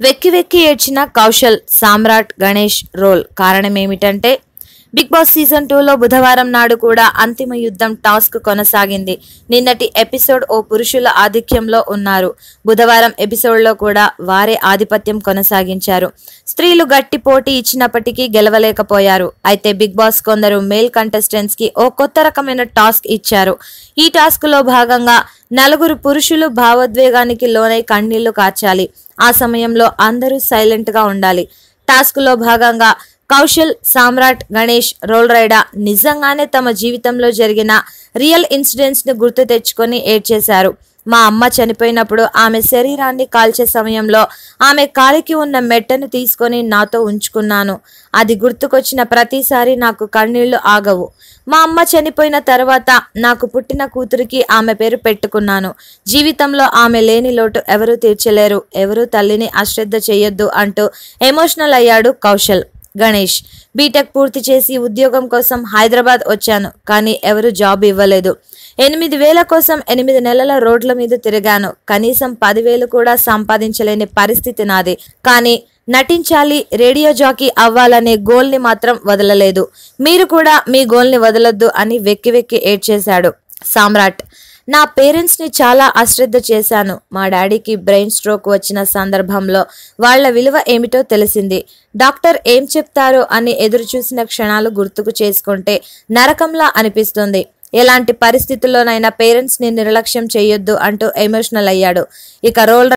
వెక్కి వెక్కి ఏడ్చిన కౌశల్ సామ్రాట్ గణేష్ రోల్ కారణమేమిటంటే బిగ్ బాస్ సీజన్ 2లో బుధవారం నాడు కూడా అంతిమ యుద్ధం టాస్క్ కొనసాగింది. నిన్నటి ఎపిసోడ్ ఓ పురుషుల ఆధిక్యంలో ఉన్నారు. బుధవారం ఎపిసోడ్లో కూడా వారే ఆధిపత్యం కొనసాగించారు. స్త్రీలు గట్టి పోటీ ఇచ్చినప్పటికీ గెలవలేకపోయారు. అయితే బిగ్ బాస్ కొందరు మేల్ కంటెస్టెంట్స్ కి ఓ కొత్త రకమైన టాస్క్ ఇచ్చారు. ఈ టాస్క్ లో భాగంగా నలుగురు పురుషులు భావోద్వేగానికి లోనై కన్నీళ్లు కార్చాలి. ఆ సమయంలో అందరూ సైలెంట్ గా ఉండాలి. టాస్క్ లో భాగంగా కౌశల్, సామ్రాట్, గణేష్ రోల్ రైడా నిజంగానే తమ జీవితంలో జరిగిన రియల్ ఇన్సిడెంట్స్ ని గుర్తు తెచ్చుకొని ఏడ్చేశారు. మా అమ్మ చనిపోయినప్పుడు ఆమె శరీరాన్ని కాల్చే సమయంలో ఆమె కాలికి ఉన్న మెట్టను తీసుకొని నాతో ఉంచుకున్నాను. అది గుర్తుకొచ్చిన ప్రతిసారి నాకు కన్నీళ్లు ఆగవు. మా అమ్మ చనిపోయిన తర్వాత నాకు పుట్టిన కూతురికి ఆమె పేరు పెట్టుకున్నాను. జీవితంలో ఆమె లేని లోటు ఎవరూ తీర్చలేరు. ఎవరూ తల్లిని అశ్రద్ధ చేయొద్దు అంటూ ఎమోషనల్ అయ్యాడు కౌశల్. గణేష్, బీటెక్ పూర్తి చేసి ఉద్యోగం కోసం హైదరాబాద్ వచ్చాను, కానీ ఎవరు జాబ్ ఇవ్వలేదు. 8,000 కోసం 8 నెలల రోడ్ల మీద తిరిగాను. కనీసం 10,000 కూడా సంపాదించలేని పరిస్థితి నాది. కానీ నటించాలి, రేడియో జాకీ అవ్వాలనే గోల్ని మాత్రం వదలలేదు. మీరు కూడా మీ గోల్ని వదలొద్దు అని వెక్కి వెక్కి ఏడ్చేశాడు. సామ్రాట్, నా పేరెంట్స్ని చాలా అశ్రద్ధ చేశాను. మా డాడీకి బ్రెయిన్ స్ట్రోక్ వచ్చిన సందర్భంలో వాళ్ల విలువ ఏమిటో తెలిసింది. డాక్టర్ ఏం చెప్తారో అని ఎదురు చూసిన క్షణాలు గుర్తుకు చేసుకుంటే నరకంలా అనిపిస్తుంది. ఎలాంటి పరిస్థితుల్లోనైనా పేరెంట్స్ని నిర్లక్ష్యం చేయొద్దు అంటూ ఎమోషనల్ అయ్యాడు. ఇక రోల్